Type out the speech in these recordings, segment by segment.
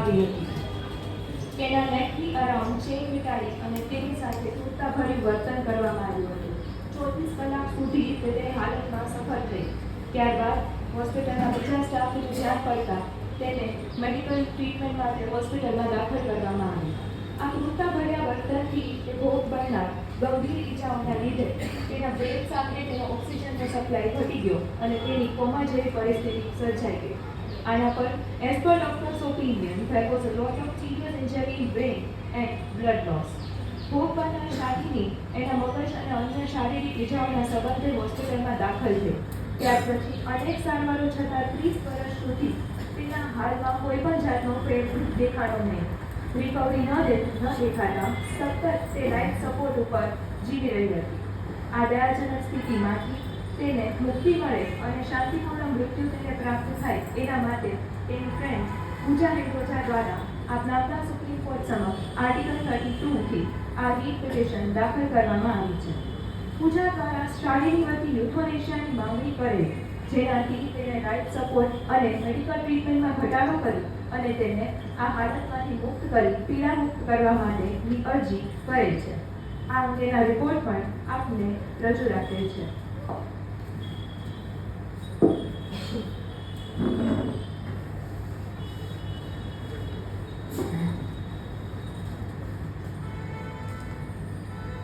આવી હતી. તેના નેકની અરાઉન્ડ ચેઇન વીંટાળી અને તેની સાથે ક્રૂરતાભર્યું વર્તન કરવામાં આવ્યું હતું. 24 કલાક સુધી તે હાલતમાં સફર થઈ. ત્યારબાદ હોસ્પિટલના બીજા સ્ટાફને જાણ પડતા તેને મેડિકલ ટ્રીટમેન્ટ માટે હોસ્પિટલમાં દાખલ કરવામાં આવી. આ ક્રૂરતાભર્યા વર્તનથી તે ભોગ બનનાર ગંભીર ઈજાઓના લીધે તેના બ્રેથ સાથે તેનો ઓક્સિજનનો સપ્લાય ઘટી ગયો અને તેની કોમા જેવી પરિસ્થિતિ સર્જાઈ ગઈ. આના પર as per doctors opinion there was a lot of serious injury in brain and blood loss. ભોગ બનનાર શાલિની એના મગજ અને અન્ય શારીરિક ઈજાઓના સંબંધે હોસ્પિટલમાં દાખલ થઈ. ત્યાર પછી અનેક સારવારો છતાં 30 વર્ષ સુધી તેના હાલમાં કોઈ પણ જાતનો ફેર દેખાડો નહીં. રિકવરી ન દેખાતા સતત તે લાઈફ સપોર્ટ ઉપર જીવી રહી હતી. આ દયાજનક સ્થિતિમાંથી તેને મુક્તિ મળે અને શાંતિપૂર્ણ મૃત્યુ તેને પ્રાપ્ત થાય એના માટે તેની ફ્રેન્ડ પૂજા હિન્દોજા દ્વારા આપના સુપ્રીમ કોર્ટ સમક્ષ આર્ટિકલ 32થી આ રીટ પિટિશન દાખલ કરવામાં આવી છે. પૂજા દ્વારા શાલિની વતી યુથોનેશિયાની માંગણી કરેલ, જેનાથી તેને લાઈફ સપોર્ટ અને મેડિકલ ટ્રીટમેન્ટમાં ઘટાડો કરી અને તેને આ હાલતમાંથી મુક્ત કરી પીડામુક્ત કરવા માટેની અરજી કરેલ છે. આ અંગેના રિપોર્ટ પણ આપને રજૂ રાખેલ છે.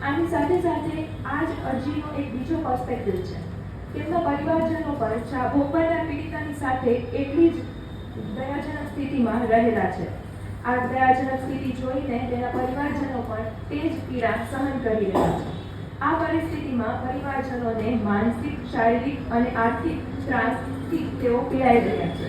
આની સાથે સાથે આ જ અરજીનો એક બીજો પર્સપેક્ટિવ છે. તેમના પરિવારજનો પર ભોગ બનનાર પીડિતાની સાથે એટલી જ દયાજનક સ્થિતિમાં રહેલા છે. આ દયાજનક સ્થિતિ જોઈને તેના પરિવારજનો પણ તે જ પીડા સહન કરી રહ્યા છે. આ પરિસ્થિતિમાં પરિવારજનોને માનસિક, શારીરિક અને આર્થિક ત્રાસથી તેઓ પીડાઈ રહ્યા છે.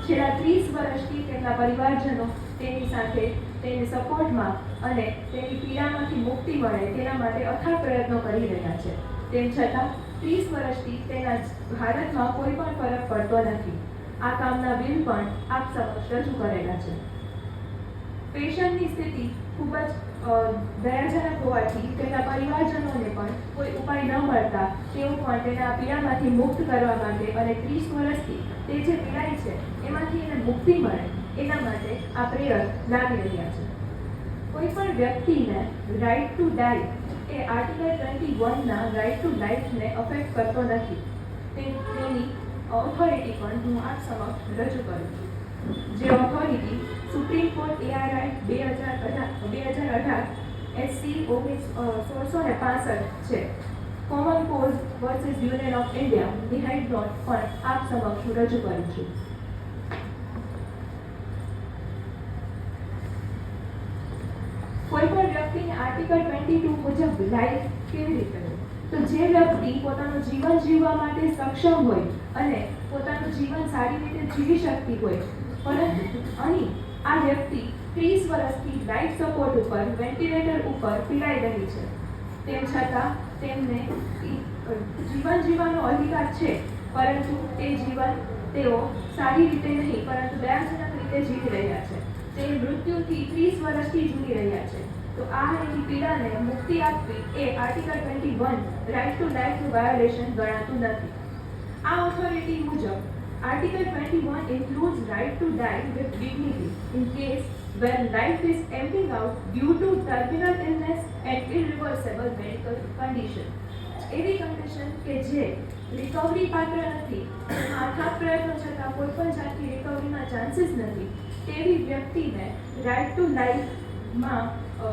છેલ્લા 30 વર્ષથી તેમના પરિવારજનો તેની સાથે તેને સપોર્ટમાં અને તેની પીડામાંથી મુક્તિ મળે તેના માટે અથાગ પ્રયત્નો કરી રહ્યા છે. તેમ છતાં 30 વર્ષથી તેના હાલતમાં કોઈ પણ ફરક પડતો નથી. આ કામના બિલ પણ આપ સમક્ષ રજૂ કરેલા છે. પેશન્ટની સ્થિતિ ખૂબ જ દયાજનક હોવાથી તેના પરિવારજનોને પણ કોઈ ઉપાય ન મળતા તેઓ પણ તેના પીડામાંથી મુક્ત કરવા માટે અને 30 વર્ષથી તે જે પીડાય છે એમાંથી એને મુક્તિ મળે એના માટે આ પ્રેયર લાગી રહ્યા છે. કોઈ પણ વ્યક્તિને right to die a article 21ના રાઇટ ટુ લાઈફને અફેક્ટ કરતો નથી. તેની ઓથોરિટી પણ હું આપ સમક્ષ રજૂ કરું છું. જે authority supreme court ARI 2018 SC 1665 છે. Common cause versus union of ઇન્ડિયાની હેડ નોટ પણ આપ સમક્ષ હું રજૂ કરું છું. કોઈ પણ વ્યક્તિને આર્ટિકલ 22 મુજબ લાઈફ કેવી રીતે હોય? તો જે વ્યક્તિ પોતાનું જીવન જીવવા માટે સક્ષમ હોય અને પોતાનું જીવન સારી રીતે જીવી શકતી હોય, પરંતુ અહીં આ વ્યક્તિ 30 વર્ષથી લાઈફ સપોર્ટ ઉપર, વેન્ટિલેટર ઉપર પીડાઈ રહી છે. તેમ છતાં તેમને જીવન જીવવાનો અધિકાર છે, પરંતુ તે જીવન તેઓ સારી રીતે નહીં પરંતુ દયાજનક રીતે જીવી રહ્યા છે. તે મૃત્યુથી 30 વર્ષથી જૂની રહ્યા છે. તો આ એની પીડાને મુક્તિ આપવી એ આર્ટિકલ 21 રાઇટ ટુ લાઈફનું વાયોલેશન ગણાતું નથી. આ ઓથોરિટી મુજબ article 21 includes right to die with dignity in case when life is ebbing out due to terminal illness and irreversible medical condition. એવી કન્ડિશન કે જે રિકવરી પાત્ર નથી, અથાગ પ્રયત્નો છતાં કોઈ પણ જાતની રિકવરીના ચાન્સીસ નથી, તેવી વ્યક્તિને રાઇટ ટુ લાઈફમાં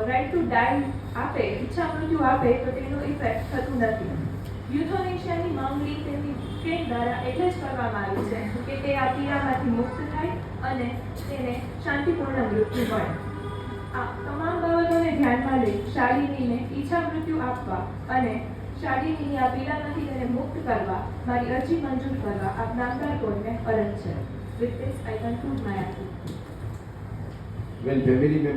રાઇટ ટુ ડાય આપે, ઈચ્છા મૃત્યુ આપે તો તેનું ઇફેક્ટ થતું નથી. યુથોનેશિયાની માંગણી તેમની ફ્રેન્ડ દ્વારા એટલે જ કરવામાં આવી છે કે તે આ પીડામાંથી મુક્ત થાય અને તેને શાંતિપૂર્ણ મૃત્યુ મળે. આ તમામ બાબતોને ધ્યાનમાં લઈ શાલિનીને ઈચ્છા મૃત્યુ આપવા અને શાલિનીની આ પીડામાંથી તેને મુક્ત કરવા મારી અરજી મંજૂર કરવા આપ નામદાર કોર્ટને અરજ છે. With this, I conclude my appeal. When family